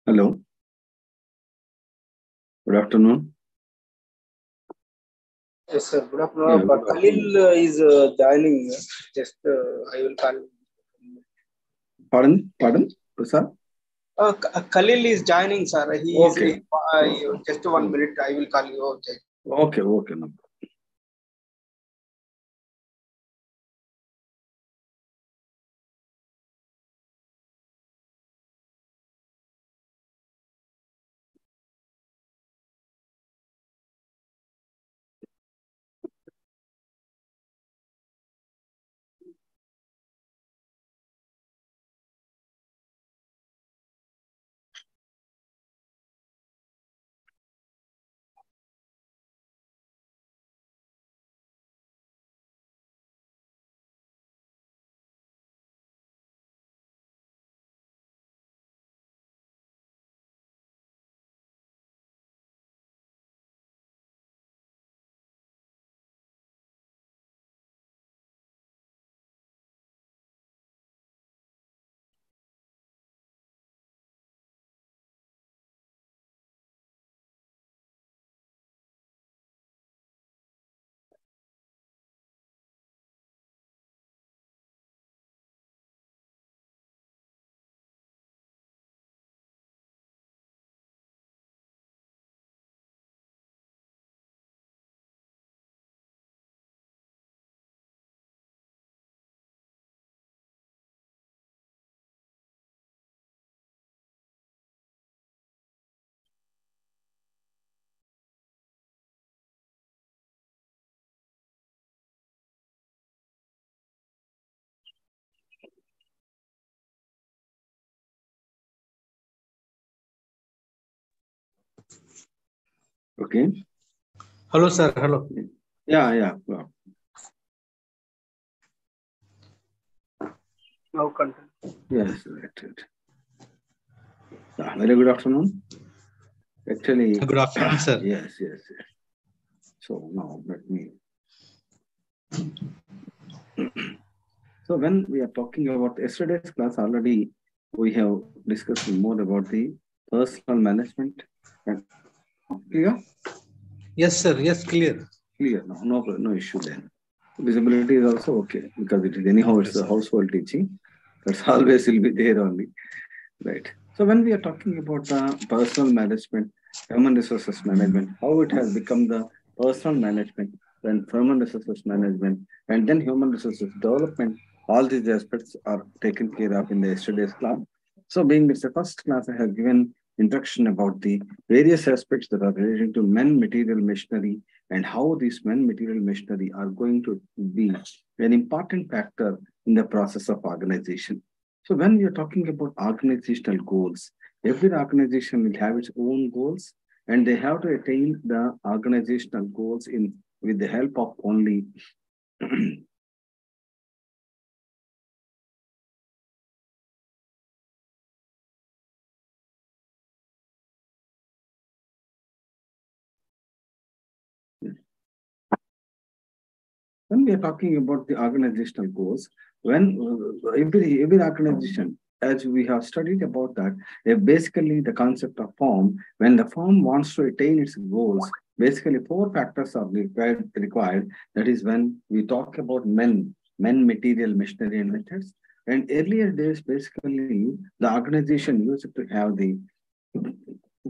Hello. Good afternoon. Yes, sir. Good afternoon. Yeah, But good Khalil is joining. Just I will call. Pardon, Prasad? Khalil is joining, sir. He Okay. is just 1 minute. I will call you. Okay. Okay. No. Okay. Hello, sir. Hello. Yeah. Now content. Yes, right. Very good afternoon. Actually. Good afternoon, sir. Yes. So now let me. So when we are talking about yesterday's class, already we have discussed more about the personal management. Clear? Yes, sir. Yes, clear. Clear. No issue then. Visibility is also okay because it is anyhow it's a household teaching. That's always will be there only. Right. So when we are talking about the personal management, human resources management, how it has become the personal management, then human resources management, and then human resources development, all these aspects are taken care of in the yesterday's class. So being it's the first class, I have given introduction about the various aspects that are related to men, material, machinery, and how these men, material, machinery are going to be an important factor in the process of organization. So when we are talking about organizational goals, every organization will have its own goals and they have to attain the organizational goals in with the help of only When we are talking about the organizational goals, when every organization, as we have studied about that, basically the concept of firm, when the firm wants to attain its goals, basically four factors are required. That is when we talk about men, material, machinery, and methods. And earlier days, basically, the organization used to have the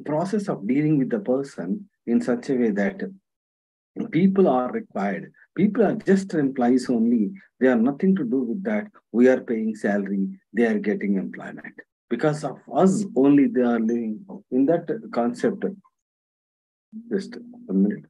process of dealing with the person in such a way that people are required. People are just employees only. They are nothing to do with that. We are paying salary. They are getting employment. Because of us only, they are living in that concept. Just a minute.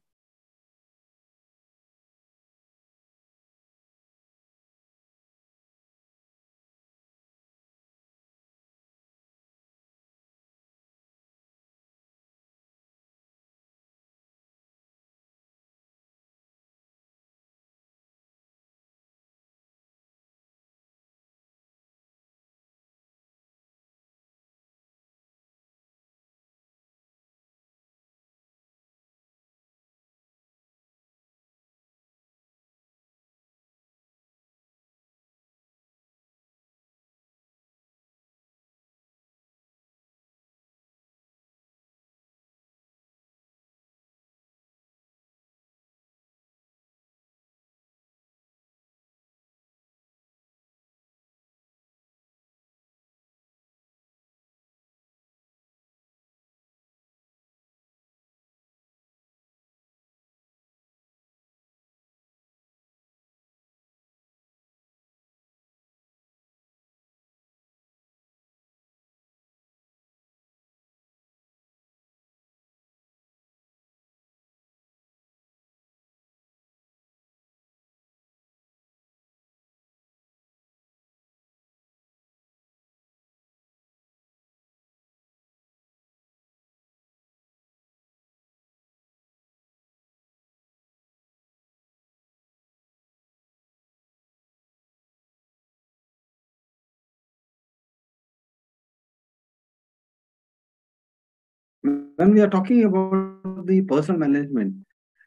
When we are talking about the personal management,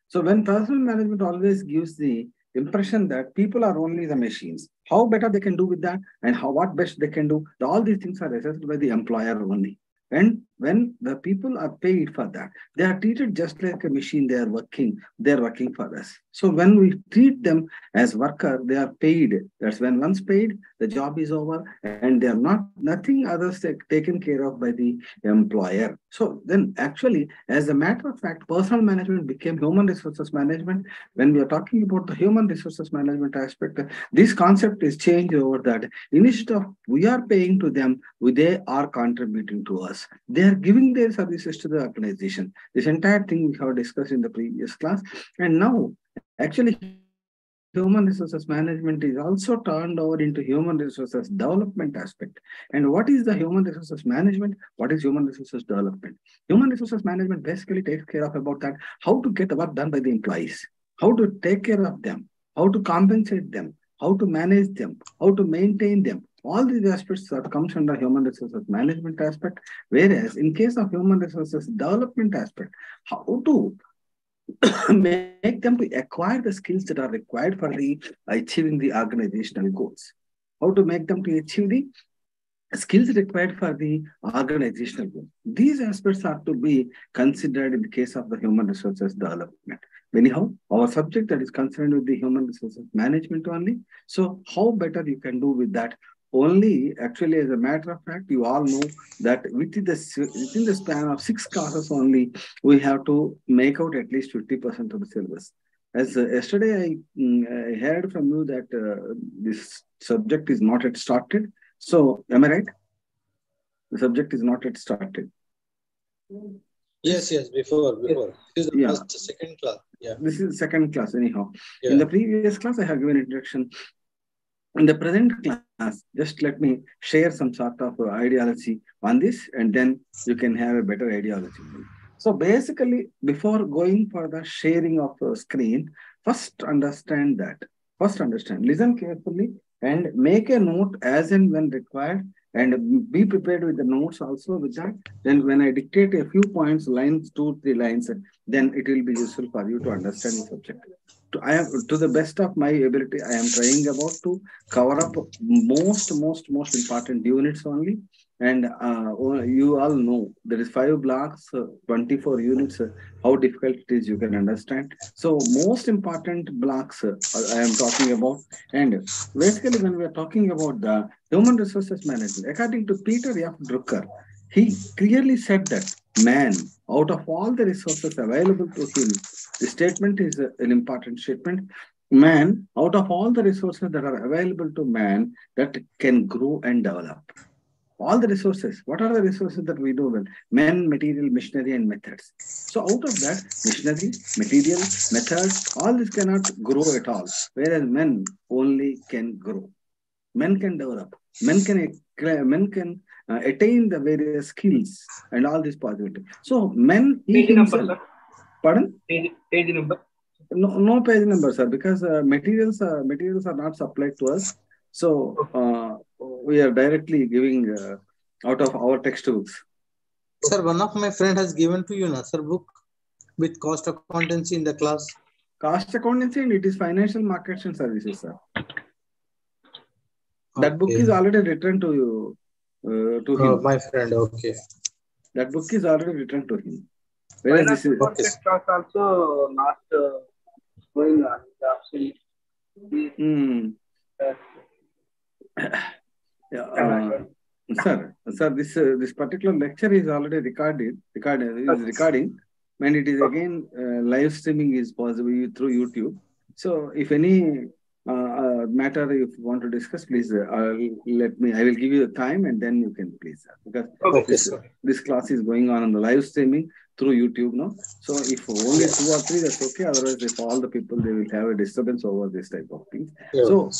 so when personal management always gives the impression that people are only the machines, how better they can do with that and how what best they can do, all these things are assessed by the employer only. And when the people are paid for that, they are treated just like a machine. They are working for us. So when we treat them as worker, they are paid. That's when once paid, the job is over, and they are not nothing others taken care of by the employer. So then actually, as a matter of fact, personal management became human resources management. When we are talking about the human resources management aspect, this concept is changed over that. Instead of we are paying to them, they are contributing to us. They are giving their services to the organization. This entire thing we have discussed in the previous class. And now, actually, human resources management is also turned over into human resources development aspect. And what is the human resources management? What is human resources development? Human resources management basically takes care of about that, how to get the work done by the employees, how to take care of them, how to compensate them, how to manage them, how to maintain them. All these aspects that comes under human resources management aspect. Whereas in case of human resources development aspect, how to make them to acquire the skills that are required for the achieving the organizational goals. How to make them to achieve the skills required for the organizational goal. These aspects are to be considered in the case of the human resources development. Anyhow, our subject that is concerned with the human resources management only. So how better you can do with that? Only actually, as a matter of fact, you all know that within the span of 6 classes only, we have to make out at least 50% of the syllabus. As yesterday, I heard from you that this subject is not yet started. So, am I right? The subject is not yet started. Yes, before. This is the Yeah, first, second class. Yeah. this is second class anyhow. Yeah. In the previous class, I have given introduction. In the present class, just let me share some sort of ideology on this, and then you can have a better ideology. So basically, before going for the sharing of screen, first understand that. First understand, listen carefully, and make a note as and when required, and be prepared with the notes also with that. Then when I dictate a few points, lines, 2, 3 lines, then it will be useful for you to understand the subject. I am to the best of my ability, I am trying about to cover up most important units only. And you all know there is 5 blocks, 24 units. How difficult it is, you can understand. So most important blocks I am talking about. And basically, when we are talking about the human resources management, according to Peter F. Drucker, he clearly said that man, out of all the resources available to him, the statement is an important statement. Man, out of all the resources that are available to man, that can grow and develop. All the resources. What are the resources that we do well? Men, material, machinery, and methods. So out of that, machinery, material, methods, all this cannot grow at all. Whereas men only can grow. Men can develop. Men can attain the various skills and all this possibility. So men, he Page number, himself. sir. Pardon? Page number. No page number, sir, because materials are not supplied to us. So we are directly giving out of our textbooks. Sir, one of my friend has given to you, na, sir, book with cost accountancy in the class. Cost accountancy, and it is financial markets and services, sir. That book is already written to you, to him. My friend, okay. That book is already written to him. Whereas this is class also not going on. Sir, this particular lecture is already recording, and it is again live streaming is possible through YouTube. So if any matter if you want to discuss, please I will give you the time and then you can please, because this class is going on the live streaming through YouTube now. So if only 2 or 3, that's okay. Otherwise, if all the people, they will have a disturbance over this type of things. So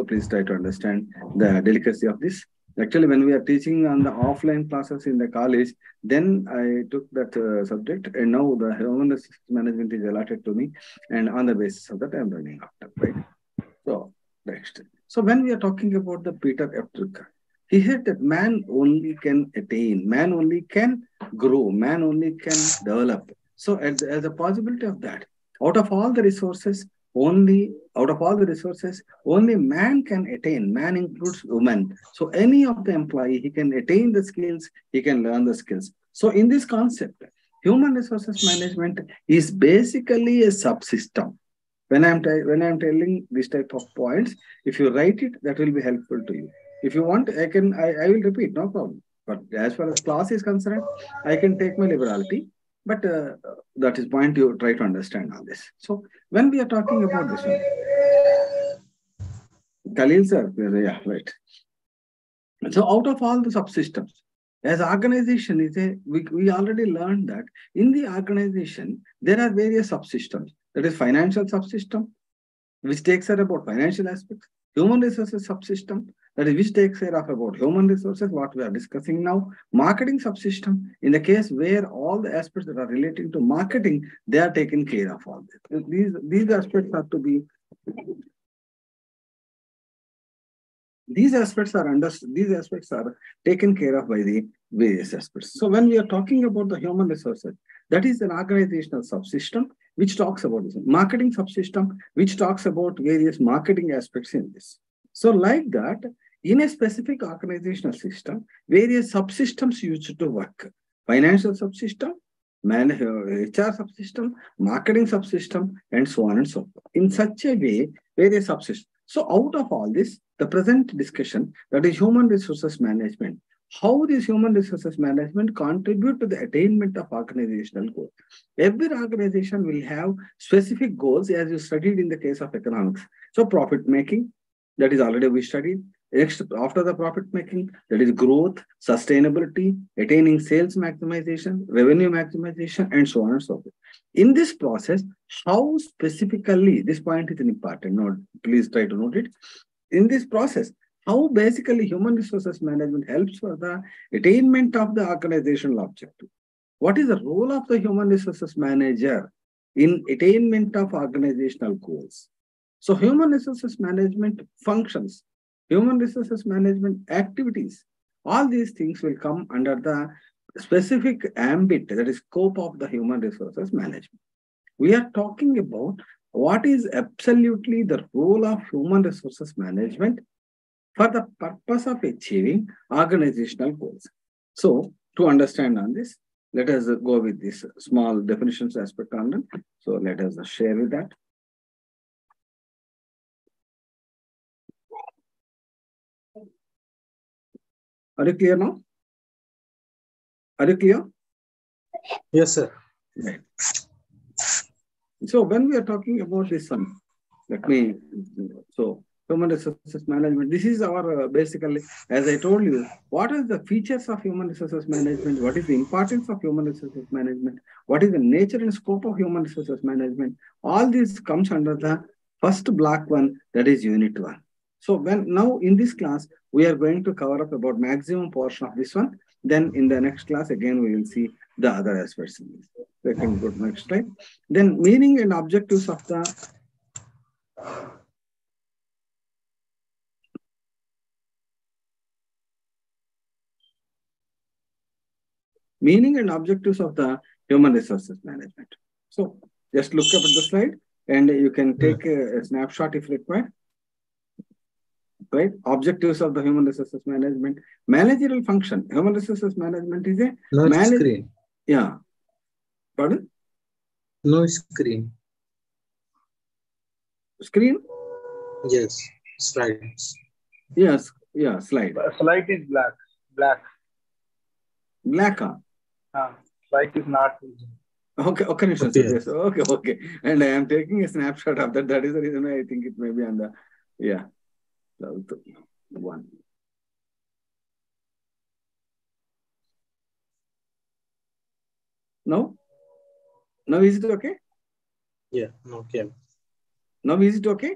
please try to understand the delicacy of this. Actually, when we are teaching on the offline classes in the college, then I took that subject, and now the human resources management is allotted to me, and on the basis of that, I am running after, right? So next. So when we are talking about the Peter F. Drucker, he said that man only can attain, man only can grow, man only can develop. So as a possibility of that, out of all the resources, only man can attain. Man includes woman. So any of the employee, he can attain the skills, he can learn the skills. So in this concept, human resources management is basically a subsystem. When I'm telling this type of points, if you write it, that will be helpful to you. If you want, I will repeat, no problem. But as far as class is concerned, I can take my liberality. But that is point you try to understand on this. So when we are talking about this one, Khalil sir, yeah, right. So out of all the subsystems, as organization we already learned that in the organization there are various subsystems. That is financial subsystem, which takes care about financial aspects. Human resources subsystem, that is which takes care of about human resources, what we are discussing now. Marketing subsystem, in the case where all the aspects that are relating to marketing, they are taken care of all this. These aspects have to be. These aspects are taken care of by the various aspects. So when we are talking about the human resources, that is an organizational subsystem which talks about this. Marketing subsystem which talks about various marketing aspects in this. So like that, in a specific organizational system, various subsystems used to work. Financial subsystem, HR subsystem, marketing subsystem, and so on and so forth. In such a way, various subsystems. So out of all this, the present discussion, that is human resources management, how this human resources management contribute to the attainment of organizational goals. Every organization will have specific goals as you studied in the case of economics. So profit making, that is already we studied. Next, after the profit making, that is growth, sustainability, attaining sales maximization, revenue maximization, and so on and so forth. In this process, how specifically, this point is an important note, please try to note it. In this process, how basically human resources management helps for the attainment of the organizational objective. What is the role of the human resources manager in attainment of organizational goals? So human resources management functions, human resources management activities, all these things will come under the specific ambit, that is scope of the human resources management. We are talking about what is absolutely the role of human resources management for the purpose of achieving organizational goals. So, to understand on this, let us go with this small definitions aspect on them. So, let us share with that. Are you clear now? Are you clear? Yes, sir. Right. So, when we are talking about this one, so human resources management, this is our basically, as I told you, what are the features of human resources management? What is the importance of human resources management? What is the nature and scope of human resources management? All this comes under the first block one, that is unit one. So now in this class, we are going to cover up about maximum portion of this one. Then in the next class, again, we will see the other aspects in this. We can go to next slide. Then meaning and objectives of the meaning and objectives of the human resources management. So just look up at the slide and you can take a snapshot if required. Right? Objectives of the human resources management. Managerial function. Human resources management is a No screen. Yeah. Pardon? No screen. Screen? Yes. Slides. Yes. Yeah. Slide. Slide is black. Black. Black. Slide is not visible. Okay, okay. And I am taking a snapshot of that. That is the reason why I think it may be on the, yeah. One. No? Now is it okay? Yeah, okay. Now is it okay?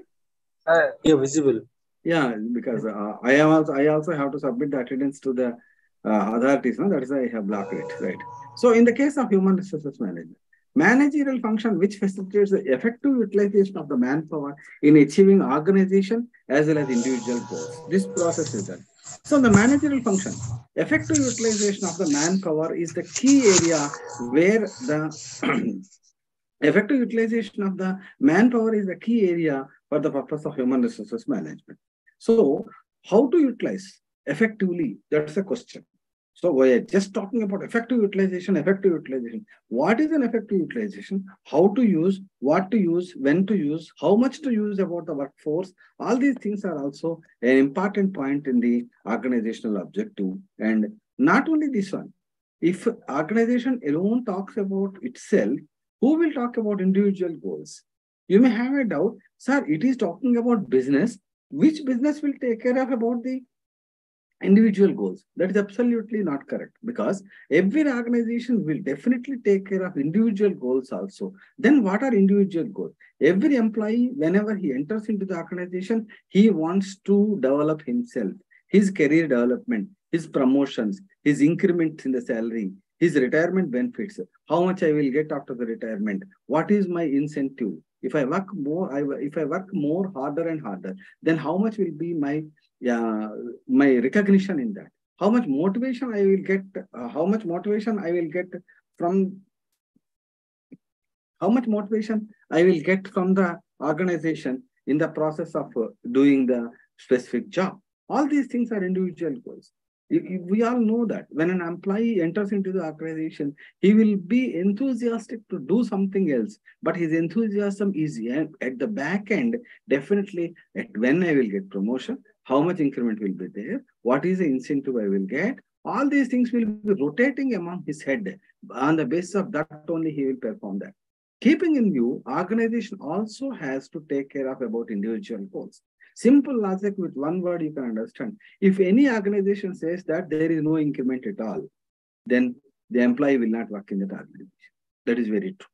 Yeah, visible. Yeah, because I also have to submit the attendance to the authorities. No? That is why I have blocked it, right? So in the case of human resources management, managerial function which facilitates the effective utilization of the manpower in achieving organization as well as individual goals. This process is done. So the managerial function, effective utilization of the manpower is the key area where the effective utilization of the manpower is the key area for the purpose of human resources management. So how to utilize effectively? That's the question. So we are just talking about effective utilization. What is an effective utilization? How to use, what to use, when to use, how much to use about the workforce. All these things are also an important point in the organizational objective. And not only this one, if organization alone talks about itself, who will talk about individual goals? You may have a doubt, sir, it is talking about business. Which business will take care of about the individual goals? That is absolutely not correct, because every organization will definitely take care of individual goals also. Then what are individual goals? Every employee, whenever he enters into the organization, he wants to develop himself, his career development, his promotions, his increments in the salary, his retirement benefits, how much I will get after the retirement, what is my incentive. If I work more, if I work more harder and harder, then how much will be my recognition in that? How much motivation I will get? From the organization in the process of doing the specific job. All these things are individual goals. We all know that when an employee enters into the organization, he will be enthusiastic to do something else, but his enthusiasm is at the back end, definitely at when I will get promotion, how much increment will be there, what is the incentive I will get. All these things will be rotating among his head. On the basis of that only he will perform that. Keeping in view, organization also has to take care of about individual goals. Simple logic with one word you can understand. If any organization says that there is no increment at all, then the employee will not work in that organization. That is very true.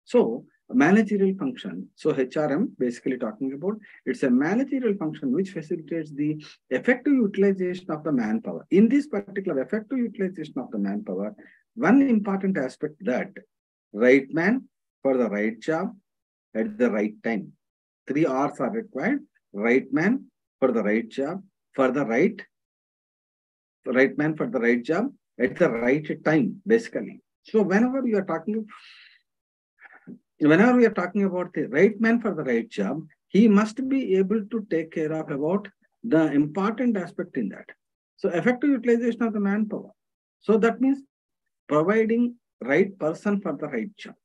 So managerial function. So HRM basically talking about, it's a managerial function which facilitates the effective utilization of the manpower. In this particular effective utilization of the manpower, one important aspect that right man for the right job at the right time. 3 R's are required. Right man for the right job, for the right man for the right job at the right time, basically. So whenever you are talking, whenever we are talking about the right man for the right job, he must be able to take care of about the important aspect in that. So effective utilization of the manpower. So that means providing right person for the right job.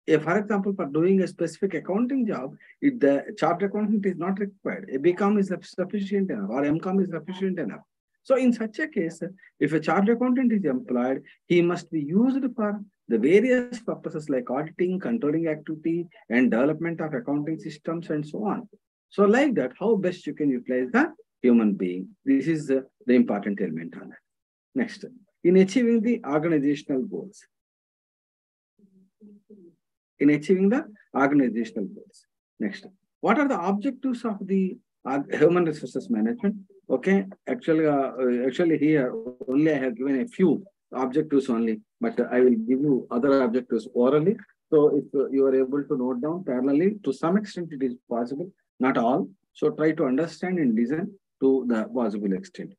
If, for example, for doing a specific accounting job, if the chartered accountant is not required, a BCom is sufficient enough or MCom is sufficient enough. So in such a case, if a chartered accountant is employed, he must be used for the various purposes like auditing, controlling activity, and development of accounting systems and so on. So like that, how best you can utilize the human being. This is the important element on that. Next, in achieving the organizational goals. In achieving the organizational goals. Next, what are the objectives of the human resources management? Okay, actually here only I have given a few objectives only, but I will give you other objectives orally. So if you are able to note down parallelly, to some extent it is possible, not all. So try to understand and listen to the possible extent.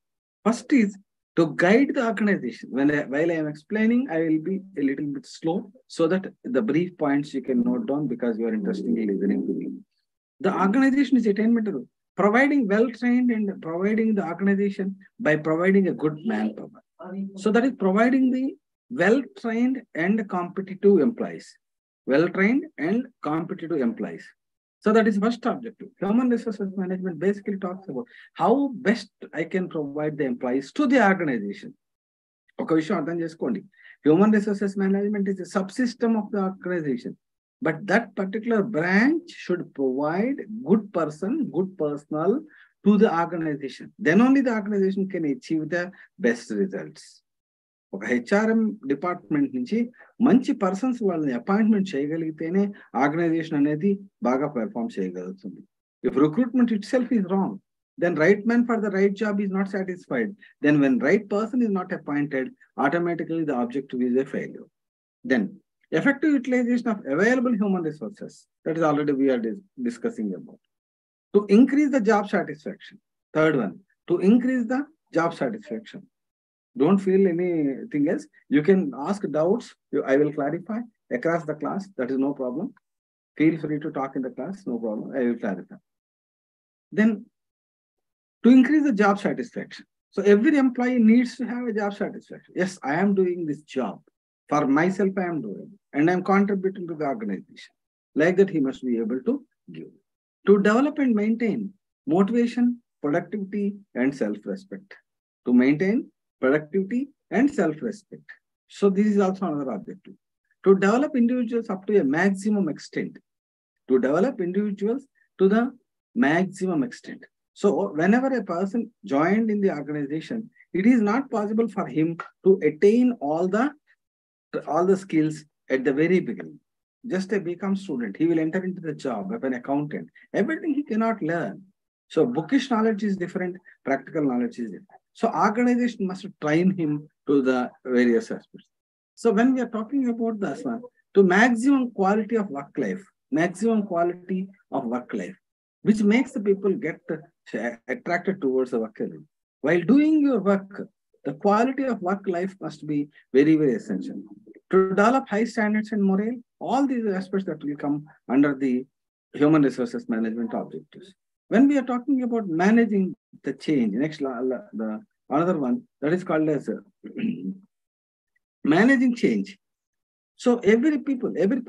First is to guide the organization. While I am explaining, I will be a little bit slow so that the brief points you can note down because you are interestingly listening to me. The organization is attainment of providing well-trained and providing the organization by providing a good manpower. So that is providing the well-trained and competitive employees. Well-trained and competitive employees. So that is first objective. Human resources management basically talks about how best I can provide the employees to the organization. ఒక విషయం అర్థం చేసుకోండి. Human resources management is a subsystem of the organization. But that particular branch should provide good person, good personnel to the organization. Then only the organization can achieve the best results. ఒక HRM department నుంచి మంచి persons వాళ్ళని appointment చేయగలిగితేనే organisation అనేది బాగా perform చేయగలుగుతుంది. If recruitment itself is wrong, then right man for the right job is not satisfied. Then when right person is not appointed, automatically the objective is a failure. Then effective utilization of available human resources. That is already we are discussing about. To increase the job satisfaction. Third one, to increase the job satisfaction. Don't feel anything else. You can ask doubts. I will clarify across the class. That is no problem. Feel free to talk in the class. No problem. I will clarify. Then to increase the job satisfaction. So every employee needs to have a job satisfaction. Yes, I am doing this job. For myself, I am doing. And I am contributing to the organization. Like that, he must be able to give. To develop and maintain motivation, productivity, and self-respect. To maintain productivity and self-respect. So this is also another objective. To develop individuals up to a maximum extent. To develop individuals to the maximum extent. So whenever a person joined in the organization, it is not possible for him to attain all the skills at the very beginning. Just a BCom student, he will enter into the job of an accountant. Everything he cannot learn. So bookish knowledge is different, practical knowledge is different. So organization must train him to the various aspects. So when we are talking about this one, to maximum quality of work life, which makes the people get attracted towards the work. While doing your work, the quality of work life must be very, very essential. To develop high standards and morale, all these aspects that will come under the human resources management objectives. When we are talking about managing the change, next the another one that is called as managing change. So every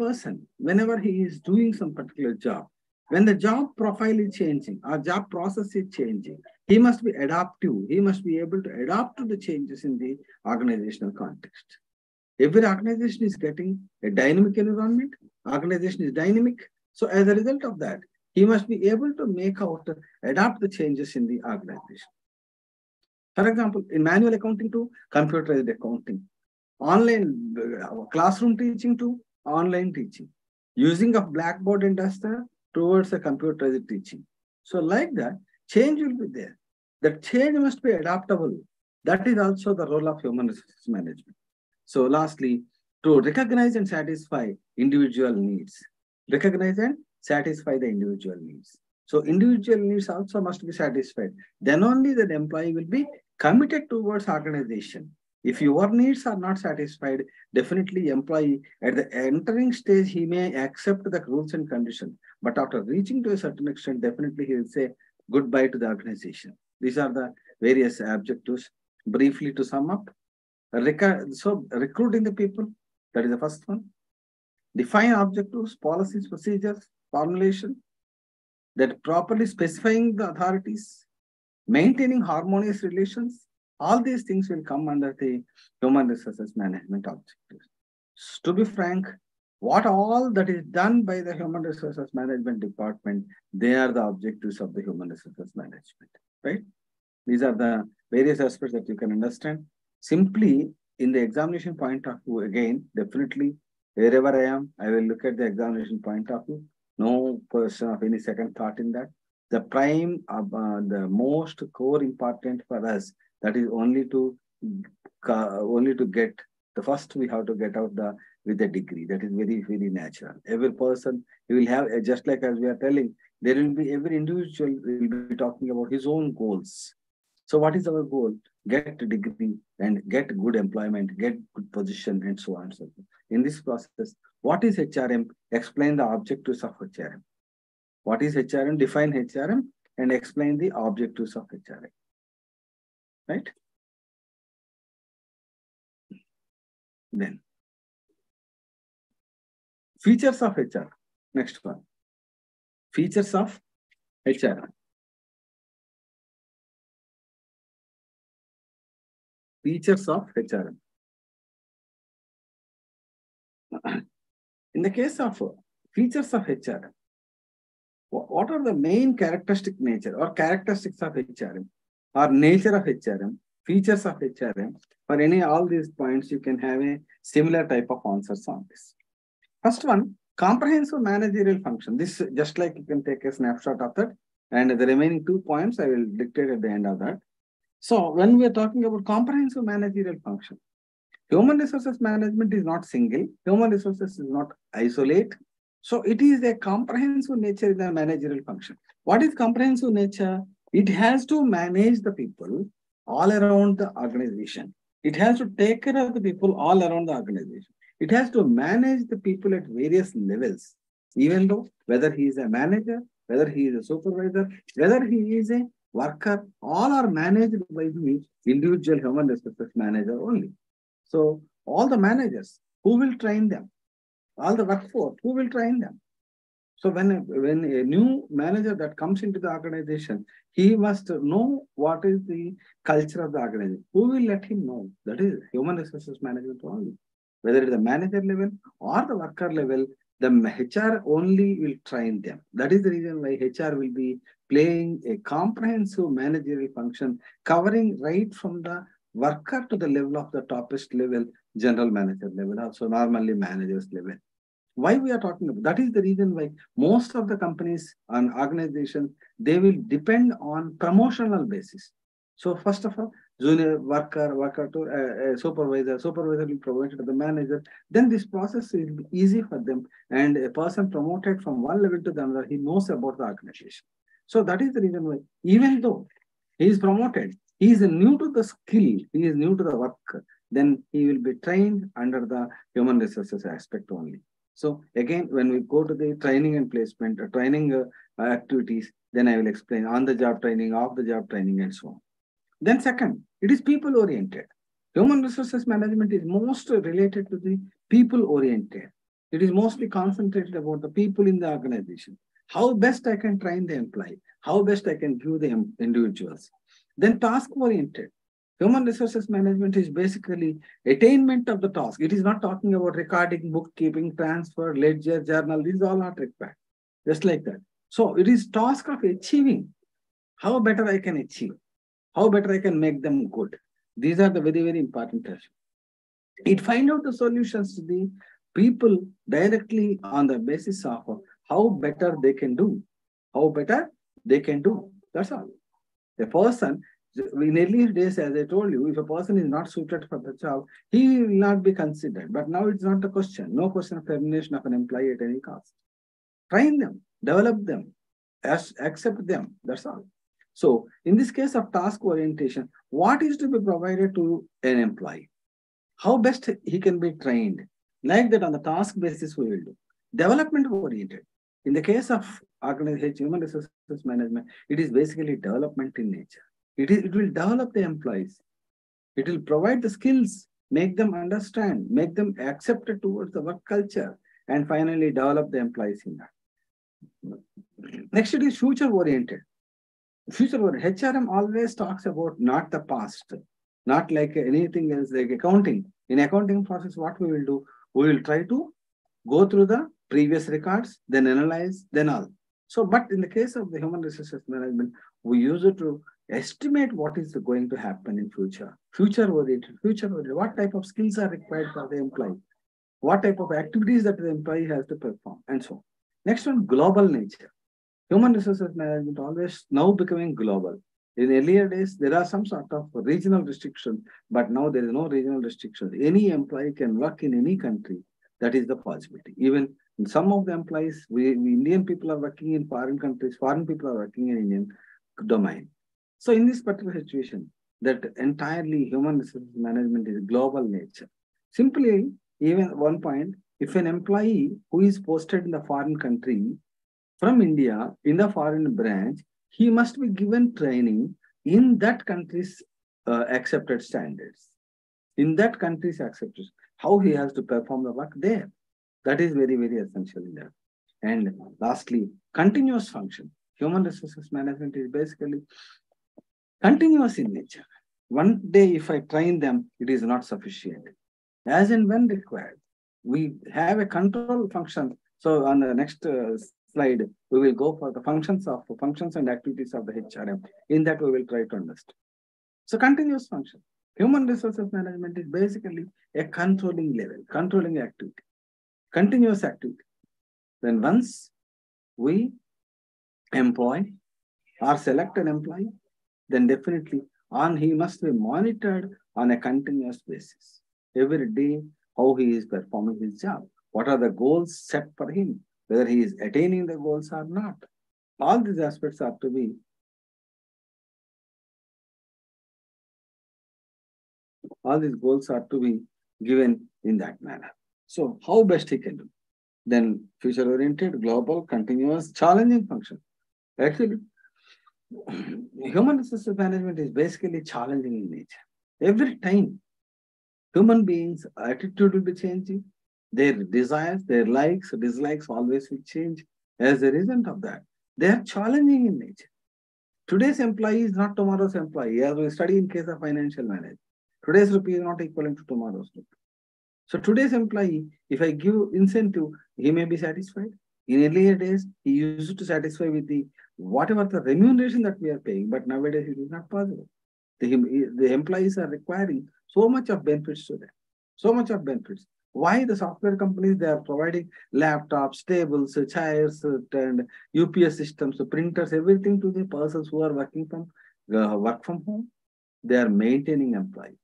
person, whenever he is doing some particular job, when the job profile is changing, our job process is changing, he must be adaptive. He must be able to adapt to the changes in the organizational context. Every organization is getting a dynamic environment. Organization is dynamic. So as a result of that, he must be able to adapt the changes in the organization. For example, in manual accounting to computerized accounting, online classroom teaching to online teaching, using of blackboard and duster towards a computerized teaching. So like that, change will be there. That change must be adaptable. That is also the role of human resources management. So lastly, to recognize and satisfy individual needs. Recognize and satisfy the individual needs. So individual needs also must be satisfied. Then only the employee will be committed towards organization. If your needs are not satisfied, definitely employee at the entering stage, he may accept the rules and conditions. But after reaching to a certain extent, definitely he will say goodbye to the organization. These are the various objectives. Briefly to sum up, so recruiting the people, that is the first one. Define objectives, policies, procedures, formulation, that properly specifying the authorities, maintaining harmonious relations. All these things will come under the human resources management objectives. To be frank, what all that is done by the human resources management department, they are the objectives of the human resources management, right? These are the various aspects that you can understand. Simply in the examination point of view, again, definitely wherever I am, I will look at the examination point of view. No person of any second thought in that. The prime, the most core important for us, that is only to get the first. We have to get out with a degree. That is very, very natural. Every person, he will have, just like as we are telling, there will be every individual will be talking about his own goals. So what is our goal? Get a degree and get good employment, get good position, and so on and so forth. In this process, what is HRM? Explain the objectives of HRM. What is HRM? Define HRM and explain the objectives of HRM. Right? Then, features of HR. Next one. Features of HRM. Features of HRM. In the case of features of HRM, what are the main characteristic nature or characteristics of HRM or nature of HRM, features of HRM? For any all these points, you can have a similar type of answers on this. First one, comprehensive managerial function. This just like you can take a snapshot of that, and the remaining 2 points I will dictate at the end of that. So when we are talking about comprehensive managerial function, human resources management is not single. Human resources is not isolate. So it is a comprehensive nature in the managerial function. What is comprehensive nature? It has to manage the people all around the organization. It has to take care of the people all around the organization. It has to manage the people at various levels, even though whether he is a manager, whether he is a supervisor, whether he is a worker, all are managed by the individual human resources manager only. So all the managers, who will train them? All the workforce, who will train them? So when a new manager that comes into the organization, he must know what is the culture of the organization. Who will let him know? That is human resources management only. Whether it is the manager level or the worker level, the HR only will train them. That is the reason why HR will be playing a comprehensive managerial function, covering right from the worker to the level of the toppest level, general manager level, also normally managers level. Why we are talking about that is the reason why most of the companies and organizations, they will depend on promotional basis. So first of all, junior worker to supervisor will be promoted to the manager. Then this process will be easy for them. And a person promoted from one level to the other, he knows about the organization. So that is the reason why, even though he is promoted, he is new to the skill, he is new to the work, then he will be trained under the human resources aspect only. So again, when we go to the training and placement, training activities, then I will explain on the job training, off the job training, and so on. Then second, it is people oriented. Human resources management is most related to the people oriented. It is mostly concentrated about the people in the organization. How best I can train the employee, how best I can give the individuals. Then task oriented. Human resources management is basically attainment of the task. It is not talking about recording, bookkeeping, transfer, ledger, journal. These all are required. Just like that. So it is task of achieving. How better I can achieve. How better I can make them good. These are the very, very important tasks. It find out the solutions to the people directly on the basis of how better they can do. How better they can do. That's all. A person, in earlier days, as I told you, if a person is not suited for the job, he will not be considered. But now it's not a question. No question of termination of an employee at any cost. Train them, develop them, accept them. That's all. So in this case of task orientation, what is to be provided to an employee? How best he can be trained? Like that on the task basis we will do. Development oriented. In the case of organization, human resources management, it is basically development in nature. It will develop the employees. It will provide the skills, make them understand, make them accepted towards the work culture, and finally develop the employees in that. Next, it is future oriented. Future oriented. HRM always talks about not the past, not like anything else like accounting. In accounting process, what we will do, we will try to go through the previous records, then analyze, then all. So, but in the case of the human resources management, we use it to estimate what is going to happen in future. Future oriented, what type of skills are required for the employee, what type of activities that the employee has to perform, and so on. Next one, global nature. Human resources management always now becoming global. In earlier days, there are some sort of regional restrictions, but now there is no regional restrictions. Any employee can work in any country. That is the possibility. Even some of the employees, we Indian people are working in foreign countries, foreign people are working in Indian domain. So in this particular situation, that entirely human resources management is global nature. Simply, even one point, if an employee who is posted in the foreign country from India in the foreign branch, he must be given training in that country's accepted standards. In that country's accepted, how he has to perform the work there. That is very, very essential in that. And lastly, continuous function. Human resources management is basically continuous in nature. One day, if I train them, it is not sufficient. As and when required, we have a control function. So on the next slide, we will go for the functions and activities of the HRM. In that, we will try to understand. So continuous function. Human resources management is basically a controlling level, controlling activity, continuous activity. Then once we employ or select an employee, then definitely he must be monitored on a continuous basis. Every day, how he is performing his job. What are the goals set for him? Whether he is attaining the goals or not. All these aspects have to be given in that manner. So how best he can do? Then future-oriented, global, continuous, challenging function. Actually, human resources management is basically challenging in nature. Every time, human beings' attitude will be changing. Their desires, their likes, dislikes always will change. As a result of that, they are challenging in nature. Today's employee is not tomorrow's employee. As we study in case of financial management, today's rupee is not equivalent to tomorrow's rupee. So today's employee, if I give incentive, he may be satisfied. In earlier days, he used to satisfy with the whatever the remuneration that we are paying, but nowadays it is not possible. The employees are requiring so much of benefits to them, so much of benefits. Why the software companies, they are providing laptops, tables, chairs, and UPS systems, printers, everything to the persons who are working from work from home. They are maintaining employees.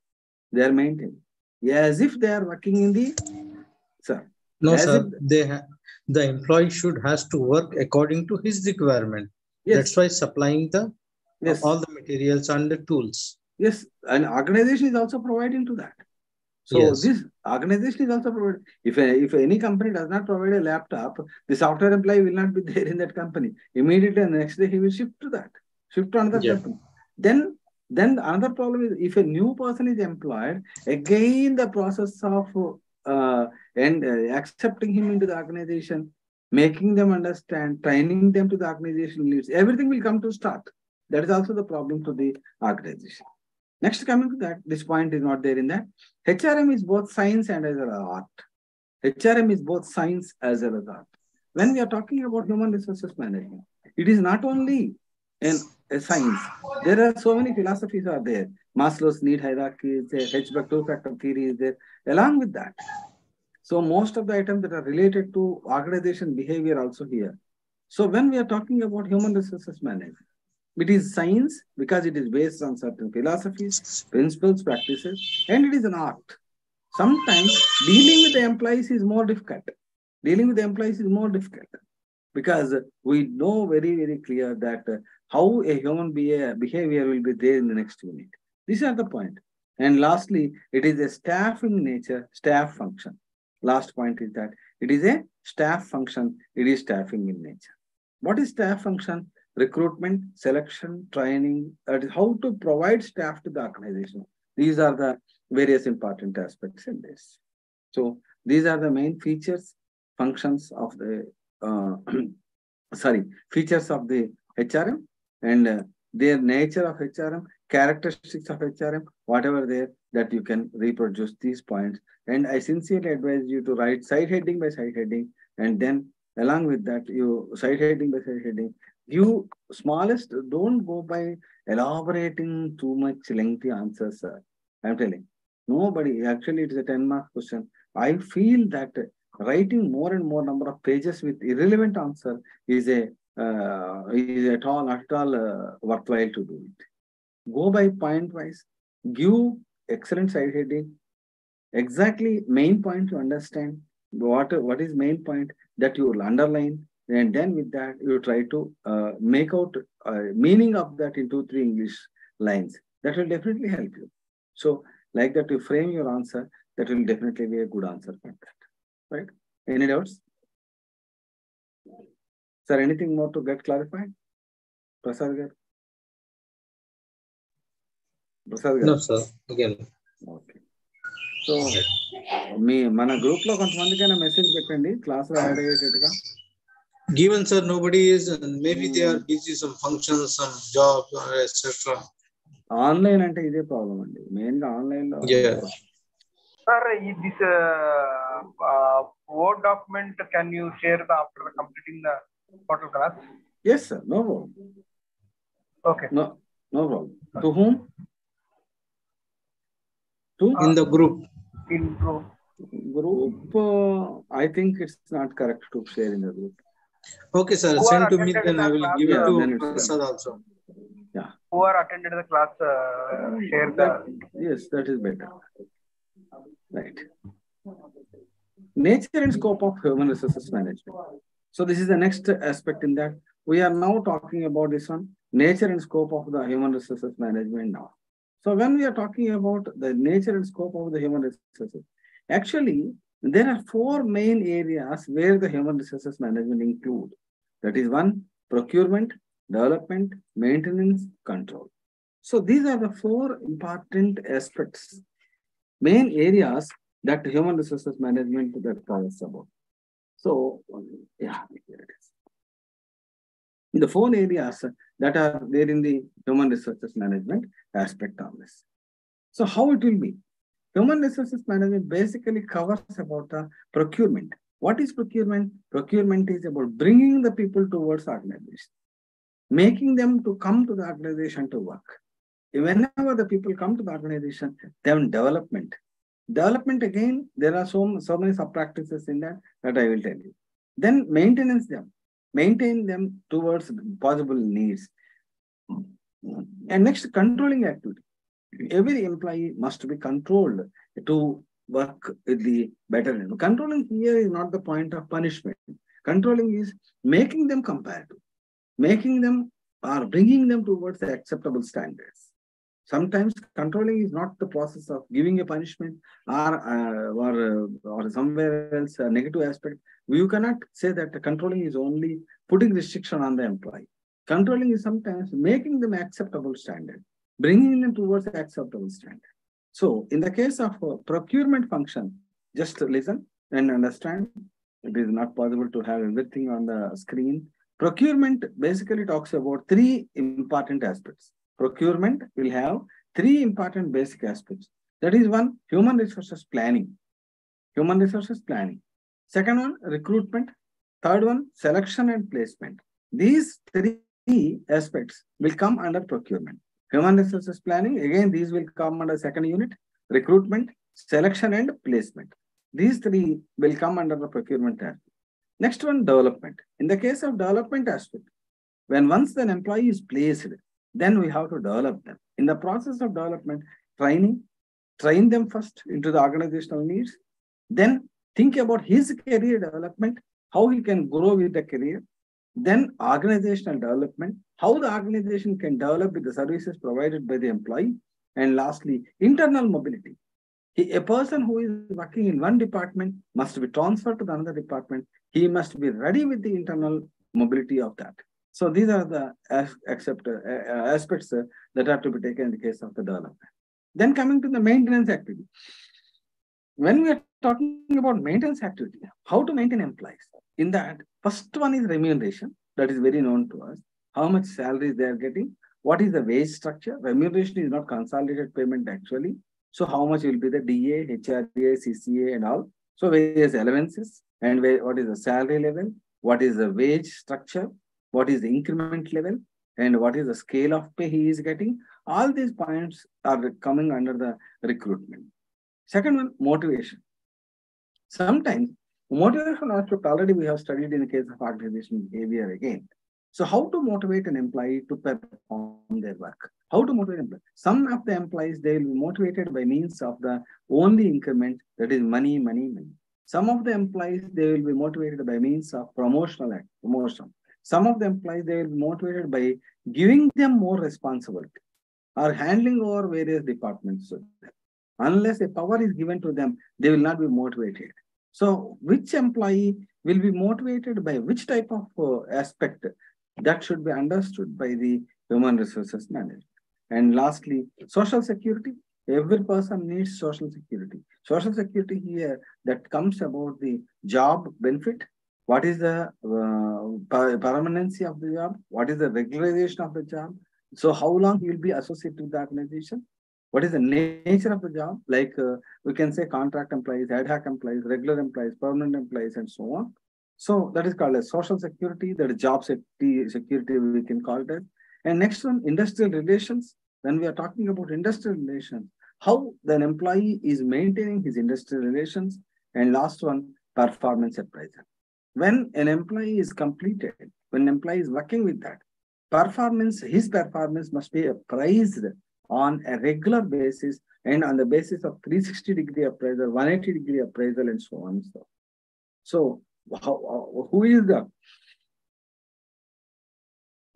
They are maintaining as if they are working in the sir. No, sir. The employee has to work according to his requirement. Yes. That's why supplying all the materials and the tools. Yes, an organization is also providing to that. So yes, this organization is also providing. If any company does not provide a laptop, the software employee will not be there in that company. Immediately the next day he will shift to another company. Then another problem is if a new person is employed, again the process of accepting him into the organization, making them understand, training them to the organization needs, everything will come to start. That is also the problem to the organization. Next, coming to that, this point is not there in that. HRM is both science and as well as art. HRM is both science as well as art. When we are talking about human resources management, it is not only a science. There are so many philosophies are there. Maslow's need hierarchy is there, H-Beck two-factor theory is there. Along with that, so most of the items that are related to organization behavior also here. So when we are talking about human resources management, it is science because it is based on certain philosophies, principles, practices, and it is an art. Sometimes dealing with the employees is more difficult. because we know very, very clear that how a human behavior will be there in the next unit. These are the point. And lastly, it is a staff in nature, staff function. Last point is that it is a staff function, it is staffing in nature. What is staff function? Recruitment, selection, training, how to provide staff to the organization. These are the various important aspects in this. So these are the main features, functions of the, features of the HRM, and their nature of HRM, characteristics of HRM, whatever there, that you can reproduce these points. And I sincerely advise you to write side heading by side heading, and then along with that, you side heading by side heading, you smallest, don't go by elaborating too much lengthy answers, sir. I'm telling. Nobody, actually it is a 10-mark question. I feel that writing more and more number of pages with irrelevant answer is at all not at all worthwhile to do it. Go by point wise, give excellent side heading, exactly main point to understand what is main point that you will underline, and then with that you try to make out meaning of that in 2-3 English lines. That will definitely help you. So like that you frame your answer, that will definitely be a good answer for that. Right? Any doubts? Sir, anything more to get clarified? Prasad garu? Prasad garu? No, sir. Again. Okay. So, మన group లో కొంతమందికైనా message పెట్టండి class లో add అయ్యేటట్టుగా. Given, sir, nobody is, maybe they are busy, some functions, some jobs, etc. Online అంటే ఇదే problem అండి, main గా online లో. Sir, this Word document, can you share after completing the portal class? Yes, sir. No problem. Okay. No problem. To whom? In the group. In group. I think it's not correct to share in the group. Okay, sir. Send to me, then I will give it to Prasad also. Yeah. Who are attended the class, share the. Yes, that is better. Right. Nature and scope of human resources management. So this is the next aspect in that. We are now talking about this one, nature and scope of the human resources management now. So when we are talking about the nature and scope of the human resources, actually, there are 4 main areas where the human resources management include. That is 1, procurement, development, maintenance, control. So these are the 4 important aspects, main areas that human resources management that talks about. So, yeah, here it is. The 4 areas that are there in the human resources management aspect of this. So how it will be? Human resources management basically covers about the procurement. What is procurement? Procurement is about bringing the people towards organization, making them to come to the organization to work. Whenever the people come to the organization, then development. Development, again, there are so many sub-practices in that I will tell you. Then maintenance them. Maintain them towards possible needs. And next, controlling activity. Every employee must be controlled to work with the better. Controlling here is not the point of punishment. Controlling is making them comparative, making them or bringing them towards the acceptable standards. Sometimes controlling is not the process of giving a punishment or somewhere else a negative aspect. You cannot say that controlling is only putting restriction on the employee. Controlling is sometimes making them acceptable standard, bringing them towards the acceptable standard. So in the case of procurement function, just listen and understand. It is not possible to have everything on the screen. Procurement basically talks about 3 important aspects. Procurement will have 3 important basic aspects. That is 1, human resources planning. Human resources planning. Second one, recruitment. Third one, selection and placement. These 3 aspects will come under procurement. Human resources planning, again, these will come under second unit. Recruitment, selection and placement. These 3 will come under the procurement aspect. Next one, development. In the case of development aspect, once an employee is placed, then we have to develop them. In the process of development, train them first into the organizational needs. Then think about his career development, how he can grow with the career. Then organizational development, how the organization can develop with the services provided by the employee. And lastly, internal mobility. A person who is working in one department must be transferred to the another department. He must be ready with the internal mobility of that. So these are the aspects that have to be taken in the case of the development. Then coming to the maintenance activity. When we are talking about maintenance activity, how to maintain employees? In that, first one is remuneration. That is very known to us. How much salary they are getting? What is the wage structure? Remuneration is not consolidated payment actually. So how much will be the DA, HRA, CCA and all? So various allowances and what is the salary level? What is the wage structure? What is the increment level? And what is the scale of pay he is getting? All these points are coming under the recruitment. Second one, motivation. Sometimes motivation aspect already we have studied in the case of organization behavior again. So how to motivate an employee to perform their work? How to motivate employees? Some of the employees, they will be motivated by means of the only increment, that is money, money, money. Some of the employees, they will be motivated by means of promotion. Some of the employees, they will be motivated by giving them more responsibility or handling over various departments. Unless a power is given to them, they will not be motivated. So which employee will be motivated by which type of aspect, that should be understood by the human resources manager. And lastly, social security. Every person needs social security. Social security here, that comes about the job benefit. What is the permanency of the job? What is the regularization of the job? So how long he will be associated with the organization? What is the nature of the job? Like we can say contract employees, ad hoc employees, regular employees, permanent employees, and so on. So that is called as social security, that is job security, we can call it as. And next one, industrial relations. When we are talking about industrial relations, how an employee is maintaining his industrial relations. And last one, performance appraisal. When an employee is completed, when an employee is working with that, his performance must be appraised on a regular basis and on the basis of 360-degree appraisal, 180-degree appraisal, and so on. So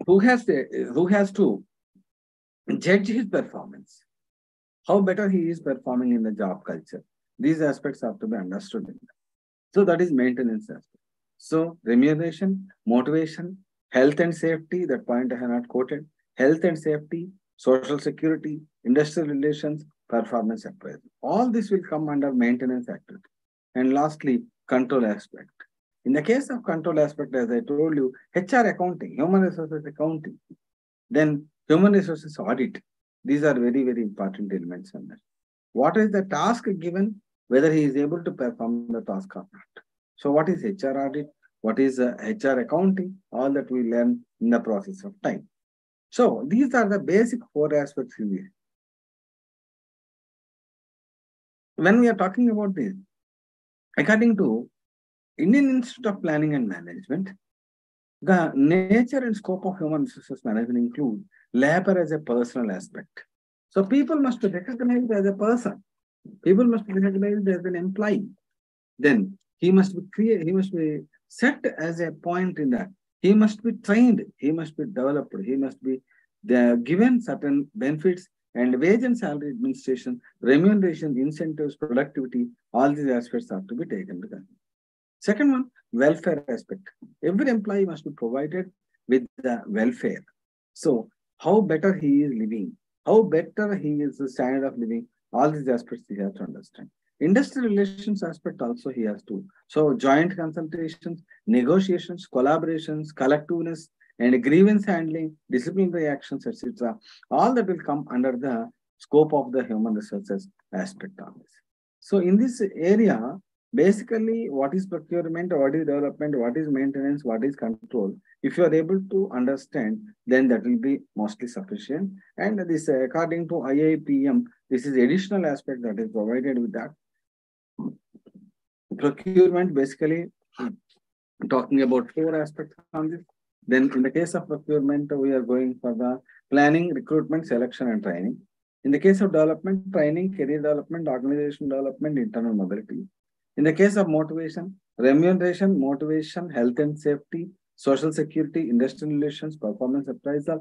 who has to judge his performance? How better he is performing in the job culture? These aspects have to be understood. So that is maintenance aspect. So remuneration, motivation, health and safety, that point I have not quoted, health and safety, social security, industrial relations, performance appraisal. All this will come under maintenance activity. And lastly, control aspect. In the case of control aspect, as I told you, HR accounting, human resources accounting, then human resources audit. These are very, very important elements in that. What is the task given, whether he is able to perform the task or not. So what is HR audit? What is HR accounting? All that we learn in the process of time. So these are the basic 4 aspects here. When we are talking about this, according to Indian Institute of Planning and Management, the nature and scope of human resources management include labor as a personal aspect. So people must be recognized as a person. People must be recognized as an employee. Then he must be set as a point in that. He must be trained, he must be developed, he must be given certain benefits and wage and salary administration, remuneration, incentives, productivity, all these aspects have to be taken together. Second one, welfare aspect. Every employee must be provided with the welfare. So how better he is living, how better he is the standard of living, all these aspects he has to understand. Industrial relations aspect also he has to. So joint consultations, negotiations, collaborations, collectiveness, and grievance handling, disciplinary actions, etc. All that will come under the scope of the human resources aspect of this. So in this area, basically what is procurement, what is development, what is maintenance, what is control, if you are able to understand, then that will be mostly sufficient. And this, according to IIPM, this is additional aspect that is provided with that. Procurement, basically talking about 4 aspects on this. Then in the case of procurement, we are going for the planning, recruitment, selection, and training. In the case of development, training, career development, organization development, internal mobility. In the case of motivation, remuneration, motivation, health and safety, social security, industrial relations, performance appraisal,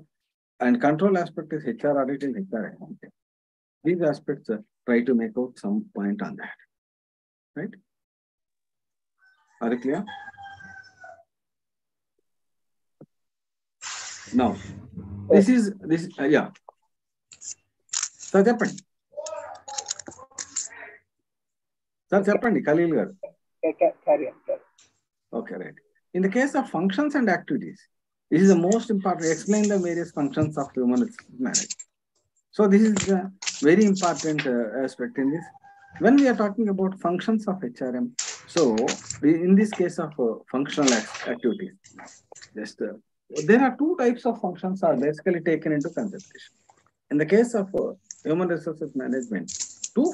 and control aspect is HR audit and HR accounting. These aspects try to make out some point on that. Right? Are you clear? Now, this yeah. Sir, చెప్పండి. Sir, చెప్పండి, Khalil garu. Carry on. Okay, right. In the case of functions and activities, this is the most important. Explain the various functions of human resources management. So this is the very important aspect in this. When we are talking about functions of HRM, so in this case of functional activities, just there are two types of functions are basically taken into consideration. In the case of human resources management, two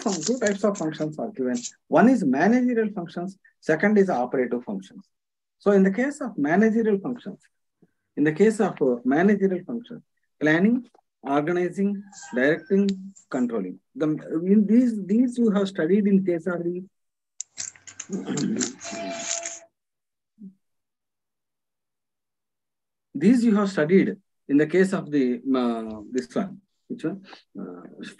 types of functions are given. One is managerial functions, second is operative functions. So in the case of managerial functions, planning, organizing, directing, controlling. These you have studied in case of the these you have studied in the case of the this one. Which one?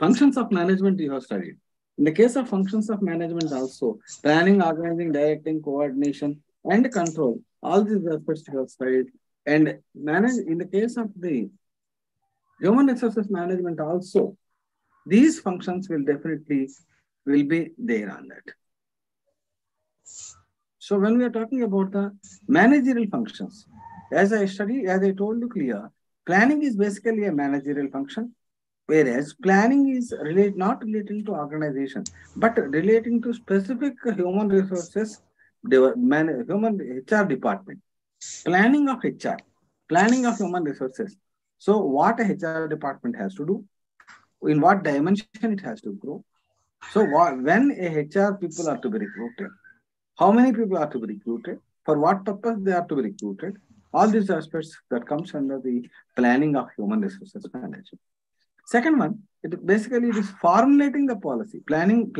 Functions of management you have studied. In the case of functions of management also, planning, organizing, directing, coordination, and control. All these aspects you have studied. And in the case of the human resources management also, these functions will definitely be there on that. So when we are talking about the managerial functions, as I told you clear, planning is basically a managerial function, whereas planning is not relating to organization, but relating to specific human resources, human HR department. Planning of HR, planning of human resources. So what a HR department has to do, in what dimension it has to grow. So when a HR people are to be recruited, how many people are to be recruited, for what purpose they are to be recruited, all these aspects that comes under the planning of human resources management. Second one, it is formulating the policy. Planning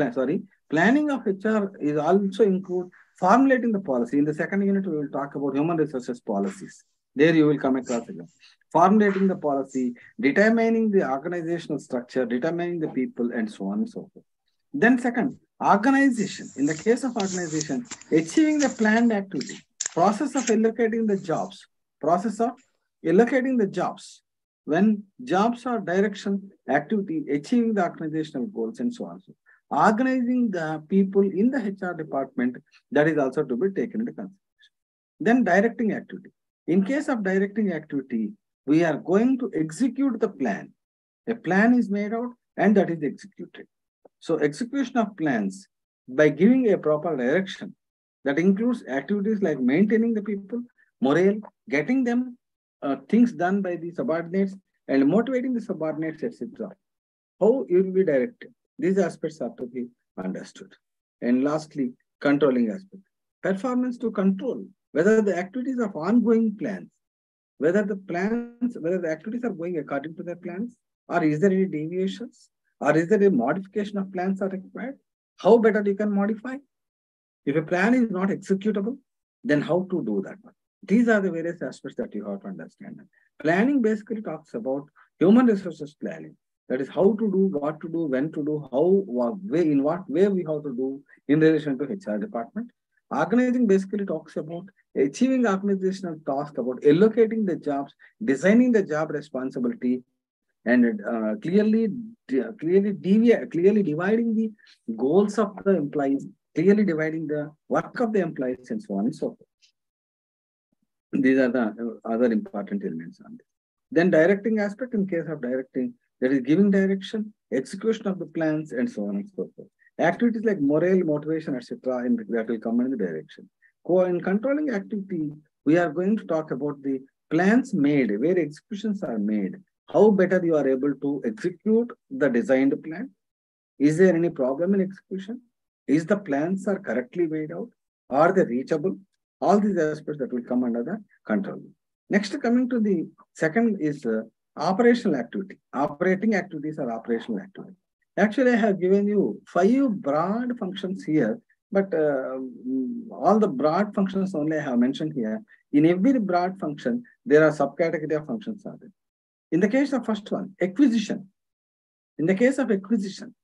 of HR is also include formulating the policy. In the second unit, we will talk about human resources policies. There you will come across again. Formulating the policy, determining the organizational structure, determining the people, and so on and so forth. Then second, organization. In the case of organization, achieving the planned activity, process of allocating the jobs. When jobs are direction, activity, achieving the organizational goals, and so on. So organizing the people in the HR department, that is also to be taken into consideration. Then directing activity. In case of directing activity, we are going to execute the plan. A plan is made out and that is executed. So execution of plans by giving a proper direction that includes activities like maintaining the people, morale, getting them things done by the subordinates, and motivating the subordinates, etc. How it will be directed. These aspects are to be understood. And lastly, controlling aspect. Performance to control whether the activities of ongoing plans, whether the activities are going according to their plans, or is there any deviations, or is there a modification of plans are required? How better you can modify? If a plan is not executable, then how to do that one? These are the various aspects that you have to understand. Planning basically talks about human resources planning. That is how to do, what to do, when to do, in what way we have to do in relation to HR department. Organizing basically talks about achieving organizational task, about allocating the jobs, designing the job responsibility, and clearly dividing the goals of the employees, clearly dividing the work of the employees, and so on and so forth. These are the other important elements on this. Then directing aspect, in case of directing, that is giving direction, execution of the plans, and so on and so forth. Activities like morale, motivation, etc., that will come in the direction. In controlling activity, we are going to talk about the plans made, where executions are made. How better you are able to execute the designed plan? Is there any problem in execution? Is the plans are correctly made out? Are they reachable? All these aspects that will come under the control. Next, coming to the second is operational activity. Operating activities are operational activity. Actually, I have given you 5 broad functions here, but all the broad functions only I have mentioned here. In every broad function, there are subcategory of functions are there. In the case of first one, acquisition. In the case of acquisition,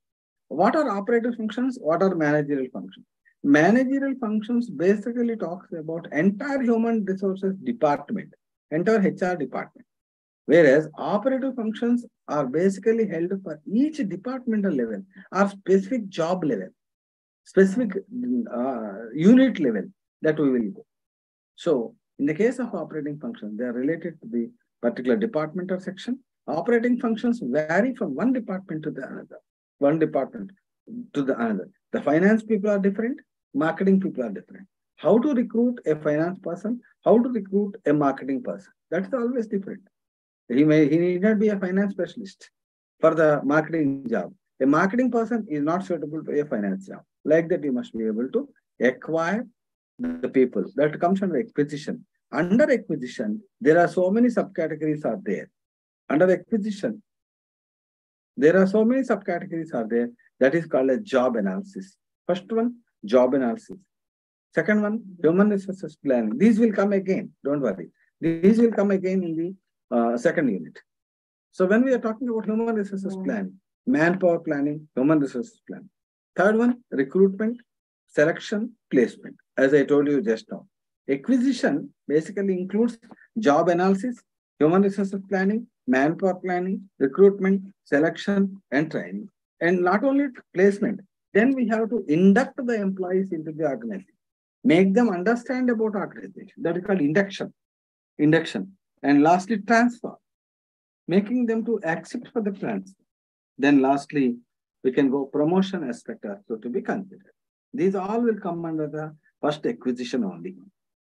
what are operative functions? What are managerial functions? Managerial functions basically talks about entire human resources department, entire HR department. Whereas operative functions are basically held for each departmental level or specific job level, specific unit level that we will go. So in the case of operating functions, they are related to the particular department or section. Operating functions vary from one department to the another, one department to the another. The finance people are different, marketing people are different. How to recruit a finance person, how to recruit a marketing person, that's always different. He need not be a finance specialist for the marketing job. A marketing person is not suitable for a finance job. Like that, you must be able to acquire the people. That comes under acquisition. Under acquisition, there are so many subcategories are there. Under acquisition, there are so many subcategories are there. That is called a job analysis. First one, job analysis. Second one, human resources planning. These will come again. Don't worry. These will come again in the second unit. So when we are talking about human resources planning, manpower planning, human resources planning. Third one, recruitment, selection, placement. As I told you just now, acquisition basically includes job analysis, human resources planning, manpower planning, recruitment, selection, and training. And not only placement, then we have to induct the employees into the organization, make them understand about organization. That is called induction. And lastly, transfer, making them to accept for the transfer. Then lastly, we can go promotion aspect also to be considered. These all will come under the first acquisition only.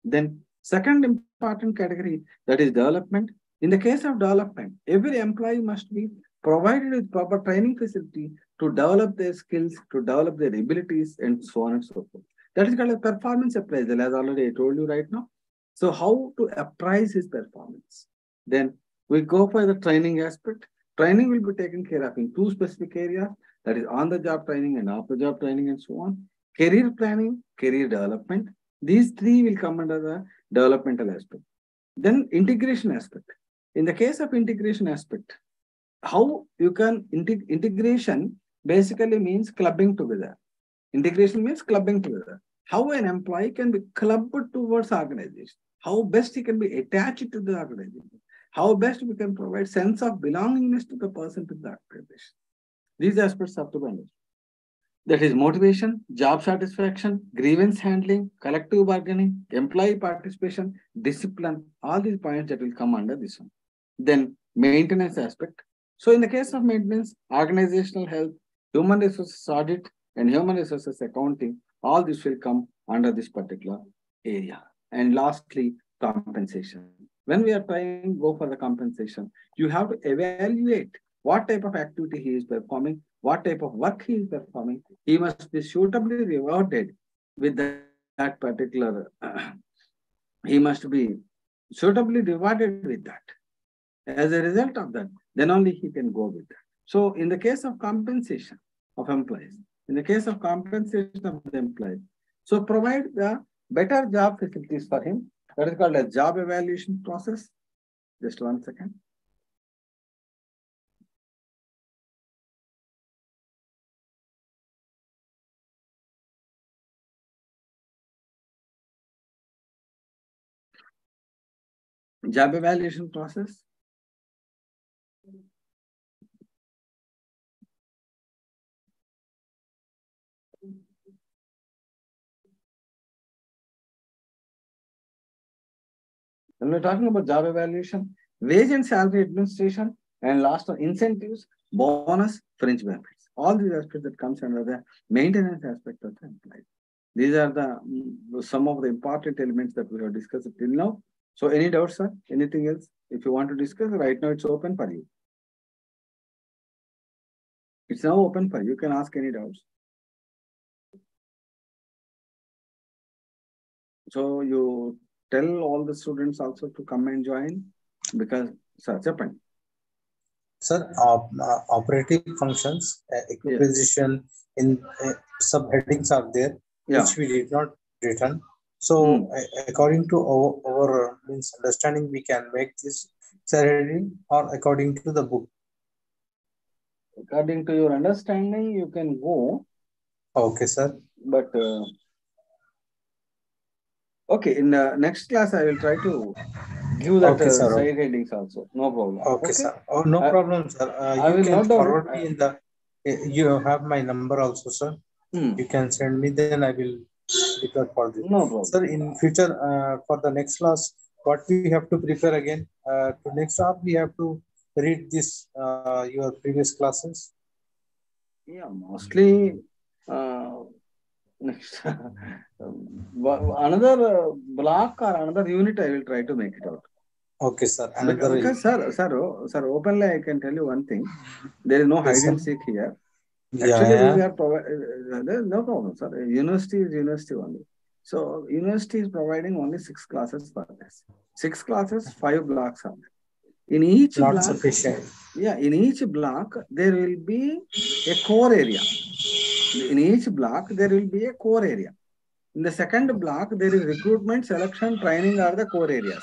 Then second important category, that is development. In the case of development, every employee must be provided with proper training facility to develop their skills, to develop their abilities, and so on and so forth. That is called a performance appraisal, as already I told you right now. So how to appraise his performance? Then we go for the training aspect. Training will be taken care of in two specific areas, that is on-the-job training and off-the-job training and so on. Career planning, career development. These three will come under the developmental aspect. Then integration aspect. In the case of integration aspect, how you can integration basically means clubbing together. Integration means clubbing together. How an employee can be clubbed towards organization. How best he can be attached to the organization. How best we can provide sense of belongingness to the person to the organization. These aspects have to be understood. That is motivation, job satisfaction, grievance handling, collective bargaining, employee participation, discipline, all these points that will come under this one. Then maintenance aspect. So in the case of maintenance, organizational health, human resources audit, and human resources accounting, all this will come under this particular area. And lastly, compensation. When we are trying to go for the compensation, you have to evaluate what type of activity he is performing, what type of work he is performing. He must be suitably rewarded with that particular, he must be suitably rewarded with that. As a result of that, then only he can go with that. So in the case of compensation of employees, in the case of compensation of the employee, so provide the better job facilities for him. That is called a job evaluation process. Just 1 second. Job evaluation process. When we're talking about job evaluation, wage and salary administration, and last one, incentives, bonus, fringe benefits. All these aspects that comes under the maintenance aspect of the employee. These are the some of the important elements that we have discussed till now. So any doubts, sir? Anything else? If you want to discuss, right now it's open for you. It's now open for you. You can ask any doubts. So you tell all the students also to come and join because, sir, Japan. Sir, operative functions, acquisition in subheadings are there, which we did not return. So according to our means understanding, we can make this salary or according to the book. According to your understanding, you can go. Okay, sir. But okay, in the next class, I will try to give that side headings also. No problem. Okay, sir. Oh, no problem, sir. I You will can note down forward me in the. You have my number also, sir. You can send me. Then I will prepare for this. No problem. Sir, in future, for the next class, what we have to prepare again? To next up, we have to read this your previous classes. Yeah, mostly. Next, another block or another unit, I will try to make it out. Okay, sir. Because sir, openly I can tell you one thing. There is no hide and seek here. Actually, we are providing. No problem, sir. University is university only. So university is providing only 6 classes per class. 6 classes, 5 blocks are there. In each not block, sufficient. Yeah, in each block there will be a core area. In each block there will be a core area. In the second block, there is recruitment, selection, training are the core areas.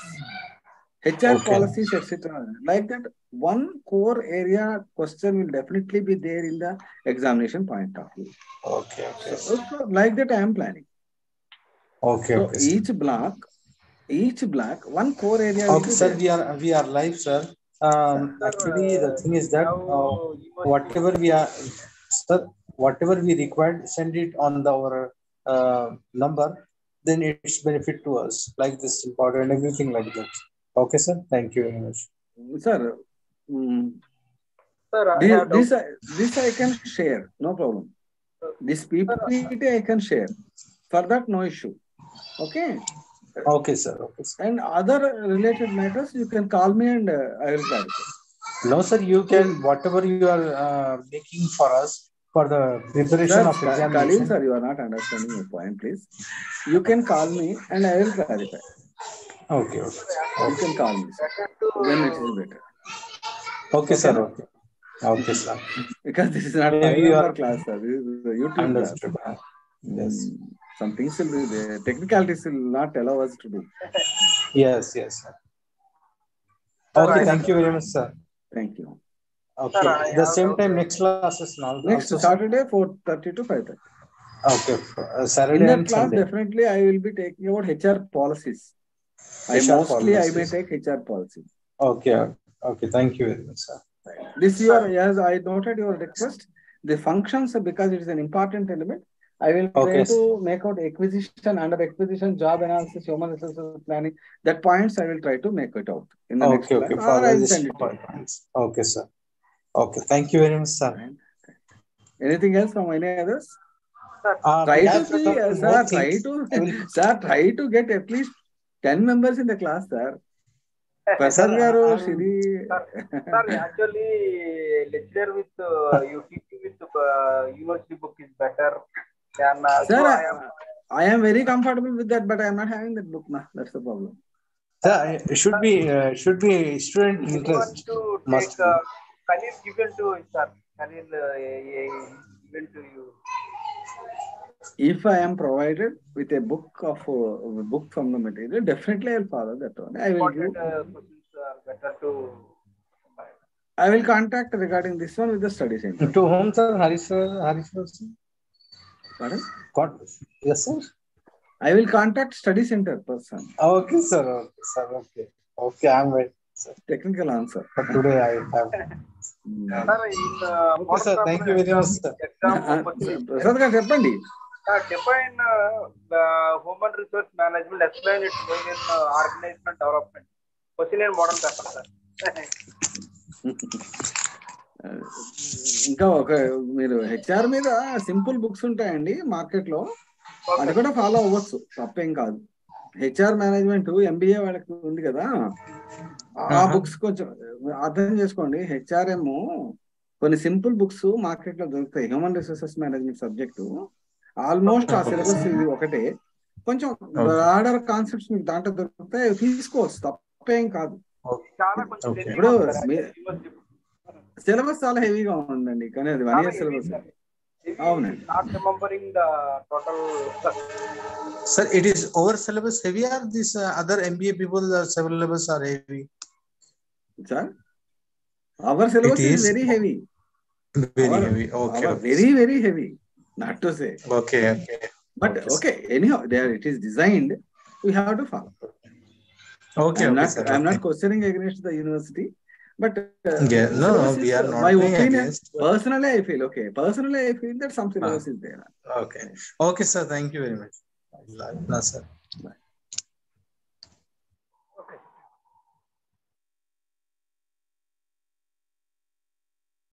HR policies, etc. Like that, one core area question will definitely be there in the examination point of view. Okay. So like that, I am planning. Okay. So each block, one core area. Okay, sir. We are live, sir. Actually, the thing is that whatever we required, send it on our number. Then it's benefit to us. Like this important, everything like that. Okay, sir. Thank you very much, sir. This I can share, no problem. This PPT I can share. For that, no issue. Okay. Okay, sir. And other related matters, you can call me and I will clarify. No, sir. You can whatever you are making for us for the preparation of examination. Khalil, sir, you are not understanding my point, please. You can call me and I will clarify. Okay. You can call me, sir. Then it is better. Okay, sir. Okay, sir. Because this is not our class, sir. This is a YouTube class. Yes. Some things will be there. Technicalities will not allow us to do. Yes, sir. Okay, thank you very much, sir. Thank you. Okay. The same time, next class is now. Next Saturday, 4:30 to 5:30. Okay. Saturday in that and class, Sunday. Definitely I will be taking about HR policies. I may take HR policies. Okay. Thank you very much, sir. This year, as I noted your request, the functions, because it is an important element, I will try to make out acquisition, under acquisition, job analysis, human resources planning. That points I will try to make it out in the next class. Or I will send it to you. Okay, sir. Okay, thank you very much, sir. Anything else from any others? Try to get at least 10 members in the class, sir. Prasad garu, Shri. Sir, actually, lecture with UTP with university book is better than. Sir, I am very comfortable with that, but I am not having that book now. That's the problem. Sir, it should be student interest. Must take Khalil given to sir. Khalil given to you. If I am provided with a book from the material, definitely I will follow that one. I will give. Questions are better to. I will contact regarding this one with the study center. To whom, sir? Harish sir. Pardon? Yes, sir. I will contact study center person. Okay, sir. Okay, I'm waiting, sir. Technical answer. But today I have. Okay, sir. Thank you very much, sir. Cheppandi. Define human resource management. Explain its role in organizational development. Question in modern paper, sir. ఇంకా మీరు HR మీద simple books ఉంటాయండి market లో, అది కూడా follow అవ్వచ్చు, తప్పేం కాదు. హెచ్ఆర్ మేనేజ్మెంట్ ఎంబీఏ వాళ్ళకి ఉంది కదా, ఆ బుక్స్ కొంచెం అర్థం చేసుకోండి. హెచ్ఆర్ఎం కొన్ని సింపుల్ బుక్స్ మార్కెట్ లో దొరుకుతాయి. Human resources management subject almost ఆ సిలబస్ ఇది ఒకటే, కొంచెం బ్రాడర్ కాన్సెప్ట్స్ మీకు దాంట్లో దొరుకుతాయి, తీసుకోవచ్చు, తప్పేం కాదు. ఇప్పుడు సిలబస్ చాలా హెవీగా ఉందండి, కానీ అది 1 year సిలబస్. అవునండి. not remembering the total. Sir, it is over syllabus heavy or this other MBA people syllabus are heavy? Sir, our syllabus is very heavy. Very heavy. Okay. Our very, very heavy. Not to say. Okay. But okay, anyhow, there it is designed. We have to follow. Okay. I'm not questioning against the university, but no, we are not my opinion. Against, personally, I feel okay. Personally, I feel that some syllabus is there. Okay, sir. Thank you very much. No, sir. Bye.